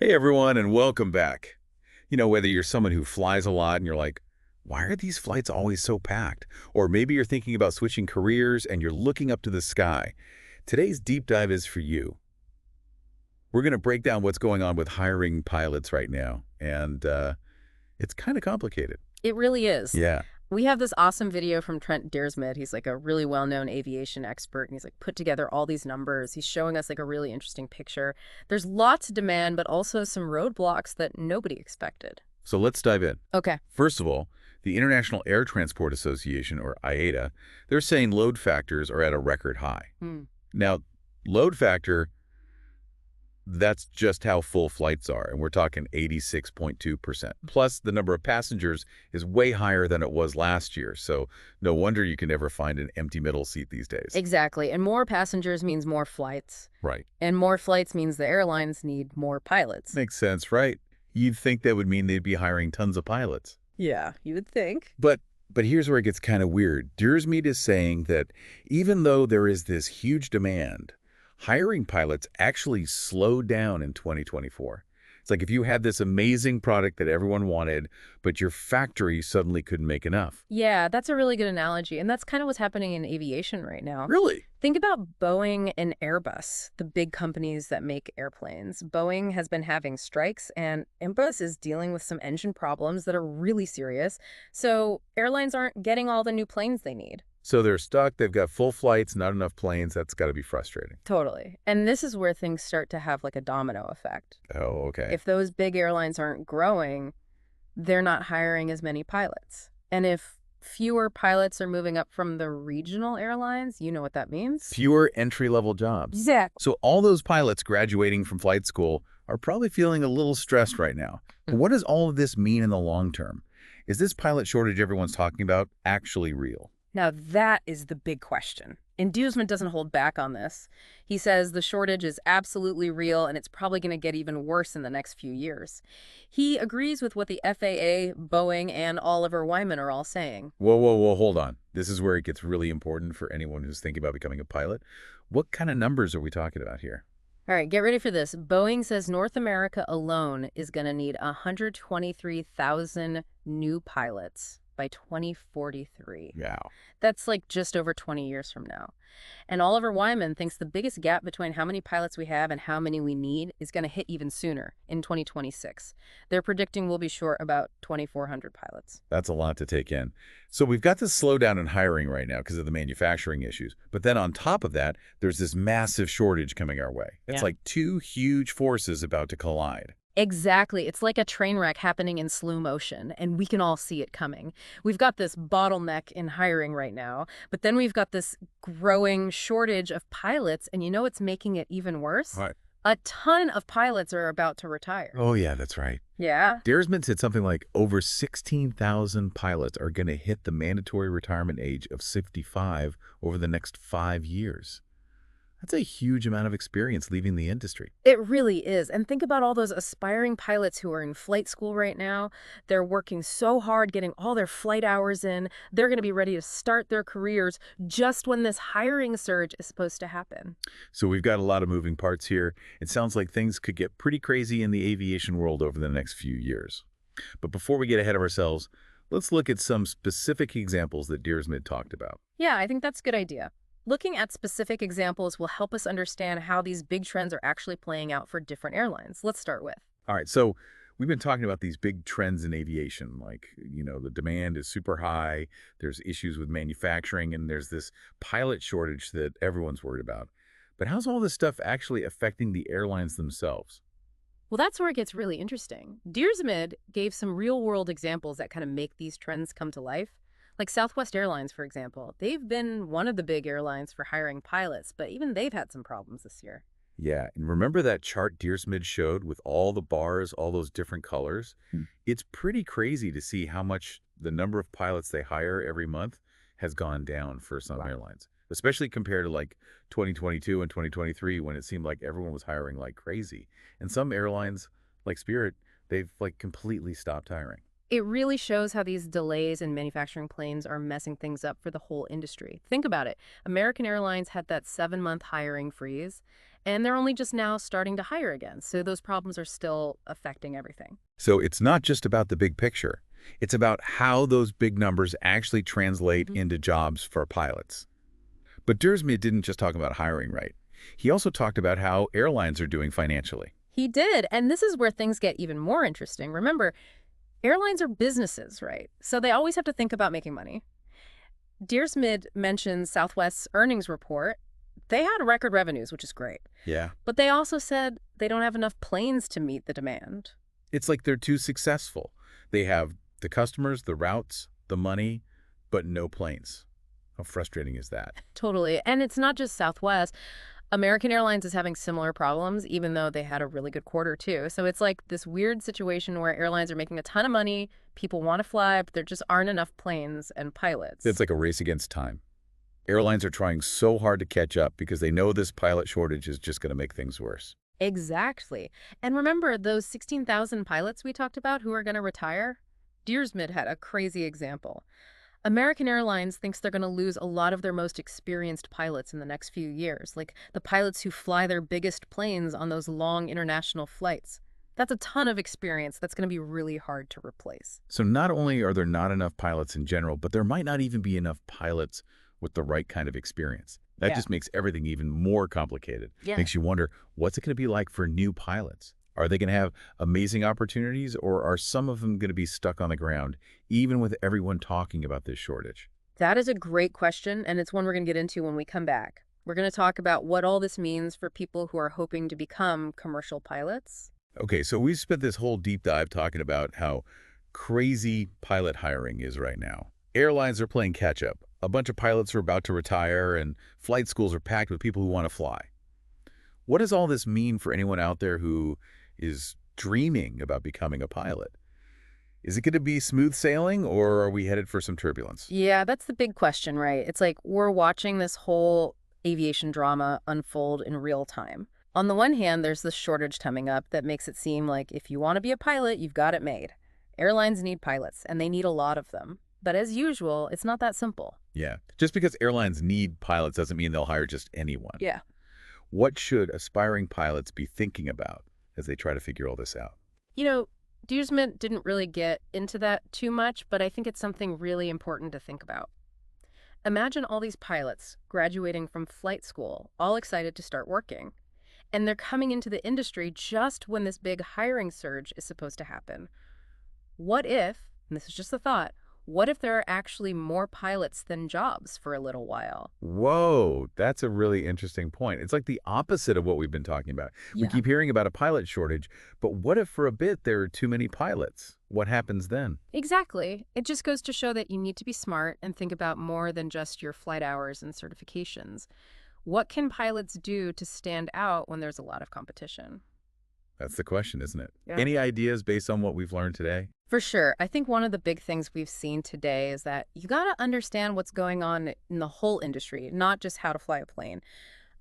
Hey everyone, and welcome back. Whether you're someone who flies a lot and you're like, why are these flights always so packed? Or maybe you're thinking about switching careers and you're looking up to the sky. Today's deep dive is for you. We're going to break down what's going on with hiring pilots right now, and it's kind of complicated. It really is. Yeah. We have this awesome video from Trent Deersmid. He's like a really well-known aviation expert, and he's like put together all these numbers. He's showing us like a really interesting picture. There's lots of demand, but also some roadblocks that nobody expected. So let's dive in. Okay. First of all, the International Air Transport Association, or IATA, they're saying load factors are at a record high. Now, load factor, that's just how full flights are, and we're talking 86.2%. Plus, the number of passengers is way higher than it was last year, so no wonder you can never find an empty middle seat these days. Exactly. And more passengers means more flights. Right. And more flights means the airlines need more pilots. Makes sense, right? You'd think that would mean they'd be hiring tons of pilots. Yeah, you would think. But here's where it gets kind of weird. Deersmead is saying that even though there is this huge demand, hiring pilots actually slowed down in 2024. It's like if you had this amazing product that everyone wanted, but your factory suddenly couldn't make enough. Yeah, that's a really good analogy. And that's kind of what's happening in aviation right now. Really? Think about Boeing and Airbus, the big companies that make airplanes. Boeing has been having strikes, and Airbus is dealing with some engine problems that are really serious. So airlines aren't getting all the new planes they need. So they're stuck, they've got full flights, not enough planes. That's got to be frustrating. Totally. And this is where things start to have like a domino effect. Oh, okay. If those big airlines aren't growing, they're not hiring as many pilots. And if fewer pilots are moving up from the regional airlines, you know what that means? Fewer entry-level jobs. Exactly. So all those pilots graduating from flight school are probably feeling a little stressed right now. But what does all of this mean in the long term? Is this pilot shortage everyone's talking about actually real? Now, that is the big question. And Deersmid doesn't hold back on this. He says the shortage is absolutely real, and it's probably going to get even worse in the next few years. He agrees with what the FAA, Boeing, and Oliver Wyman are all saying. Whoa, hold on. This is where it gets really important for anyone who's thinking about becoming a pilot. What kind of numbers are we talking about here? All right, get ready for this. Boeing says North America alone is going to need 123,000 new pilots by 2043. Yeah. That's like just over 20 years from now. And Oliver Wyman thinks the biggest gap between how many pilots we have and how many we need is going to hit even sooner, in 2026. They're predicting we'll be short about 2,400 pilots. That's a lot to take in. So we've got this slowdown in hiring right now because of the manufacturing issues. But then on top of that, there's this massive shortage coming our way. It's like two huge forces about to collide. Exactly. It's like a train wreck happening in slow motion, and we can all see it coming. We've got this bottleneck in hiring right now, but then we've got this growing shortage of pilots, and you know what's making it even worse? What? A ton of pilots are about to retire. Oh, yeah, that's right. Yeah? Deersmid said something like over 16,000 pilots are going to hit the mandatory retirement age of 65 over the next 5 years. That's a huge amount of experience leaving the industry. It really is. And think about all those aspiring pilots who are in flight school right now. They're working so hard, getting all their flight hours in. They're going to be ready to start their careers just when this hiring surge is supposed to happen. So we've got a lot of moving parts here. It sounds like things could get pretty crazy in the aviation world over the next few years. But before we get ahead of ourselves, let's look at some specific examples that Deersmid talked about. Yeah, I think that's a good idea. Looking at specific examples will help us understand how these big trends are actually playing out for different airlines. Let's start with. All right, so we've been talking about these big trends in aviation, like, the demand is super high, there's issues with manufacturing, and there's this pilot shortage that everyone's worried about. But how's all this stuff actually affecting the airlines themselves? Well, that's where it gets really interesting. Deersmid gave some real-world examples that kind of make these trends come to life. Like Southwest Airlines, for example. They've been one of the big airlines for hiring pilots, but even they've had some problems this year. Yeah, and remember that chart Deersmid showed with all the bars, all those different colors? It's pretty crazy to see how much the number of pilots they hire every month has gone down for some airlines, especially compared to like 2022 and 2023 when it seemed like everyone was hiring like crazy. And some airlines, like Spirit, they've like completely stopped hiring. It really shows how these delays in manufacturing planes are messing things up for the whole industry. Think about it. American Airlines had that 7-month hiring freeze, And they're only just now starting to hire again, so those problems are still affecting everything. So it's not just about the big picture. It's about how those big numbers actually translate Mhm. into jobs for pilots. But Dersmid didn't just talk about hiring, right? He also talked about how airlines are doing financially. He did, and this is where things get even more interesting. Remember, airlines are businesses, right? So they always have to think about making money. Deersmid mentions Southwest's earnings report. They had record revenues, which is great. Yeah. But they also said they don't have enough planes to meet the demand. It's like they're too successful. They have the customers, the routes, the money, but no planes. How frustrating is that? Totally. And it's not just Southwest. American Airlines is having similar problems, even though they had a really good quarter, too. So it's like this weird situation where airlines are making a ton of money, people want to fly, but there just aren't enough planes and It's pilots. like a race against time. Airlines are trying so hard to catch up because they know this pilot shortage is just going to make things worse. Exactly. And remember those 16,000 pilots we talked about who are going to retire? Deersmid had a crazy example. American Airlines thinks they're going to lose a lot of their most experienced pilots in the next few years, like the pilots who fly their biggest planes on those long international flights. That's a ton of experience that's going to be really hard to replace. So not only are there not enough pilots in general, but there might not even be enough pilots with the right kind of experience. That Yeah. just makes everything even more complicated. Yeah. Makes you wonder, what's it going to be like for new pilots? Are they going to have amazing opportunities, or are some of them going to be stuck on the ground, even with everyone talking about this shortage? That is a great question, and it's one we're going to get into when we come back. We're going to talk about what all this means for people who are hoping to become commercial pilots. Okay, so we spent this whole deep dive talking about how crazy pilot hiring is right now. Airlines are playing catch up. A bunch of pilots are about to retire, and flight schools are packed with people who want to fly. What does all this mean for anyone out there who is dreaming about becoming a pilot? Is it going to be smooth sailing, or are we headed for some turbulence? Yeah, that's the big question, right? It's like we're watching this whole aviation drama unfold in real time. On the one hand, there's this shortage coming up that makes it seem like if you want to be a pilot, you've got it made. Airlines need pilots, and they need a lot of them. But as usual, it's not that simple. Yeah, just because airlines need pilots doesn't mean they'll hire just anyone. Yeah. What should aspiring pilots be thinking about as they try to figure all this out? You know, Deersmith didn't really get into that too much, but I think it's something really important to think about. Imagine all these pilots graduating from flight school, all excited to start working. And they're coming into the industry just when this big hiring surge is supposed to happen. What if, and this is just a thought, what if there are actually more pilots than jobs for a little while? Whoa, that's a really interesting point. It's like the opposite of what we've been talking about. We Yeah. keep hearing about a pilot shortage, but what if for a bit there are too many pilots? What happens then? Exactly. It just goes to show that you need to be smart and think about more than just your flight hours and certifications. What can pilots do to stand out when there's a lot of competition? That's the question, isn't it? Yeah. Any ideas based on what we've learned today? For sure. I think one of the big things we've seen today is that you got to understand what's going on in the whole industry, not just how to fly a plane.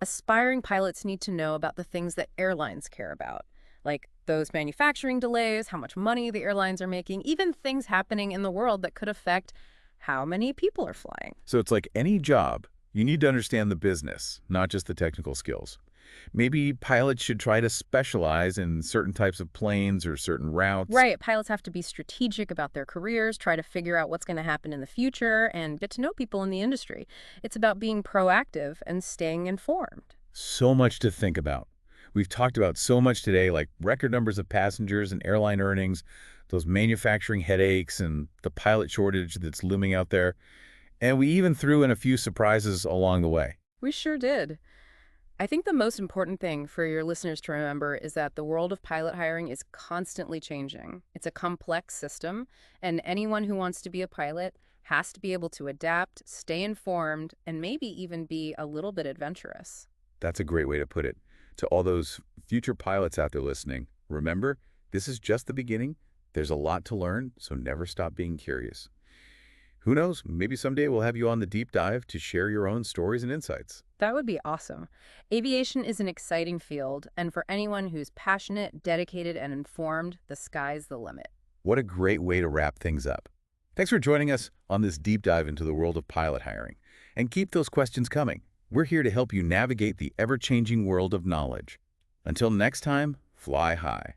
Aspiring pilots need to know about the things that airlines care about, like those manufacturing delays, how much money the airlines are making, even things happening in the world that could affect how many people are flying. So it's like any job, you need to understand the business, not just the technical skills. Maybe pilots should try to specialize in certain types of planes or certain routes. Right, pilots have to be strategic about their careers, try to figure out what's going to happen in the future, and get to know people in the industry. It's about being proactive and staying informed. So much to think about. We've talked about so much today, like record numbers of passengers and airline earnings, those manufacturing headaches, and the pilot shortage that's looming out there. And we even threw in a few surprises along the way. We sure did. I think the most important thing for your listeners to remember is that the world of pilot hiring is constantly changing. It's a complex system, and anyone who wants to be a pilot has to be able to adapt, stay informed, and maybe even be a little bit adventurous. That's a great way to put it. To all those future pilots out there listening, remember, this is just the beginning. There's a lot to learn, so never stop being curious. Who knows, maybe someday we'll have you on the deep dive to share your own stories and insights. That would be awesome. Aviation is an exciting field, and for anyone who's passionate, dedicated, and informed, the sky's the limit. What a great way to wrap things up. Thanks for joining us on this deep dive into the world of pilot hiring. And keep those questions coming. We're here to help you navigate the ever-changing world of knowledge. Until next time, fly high.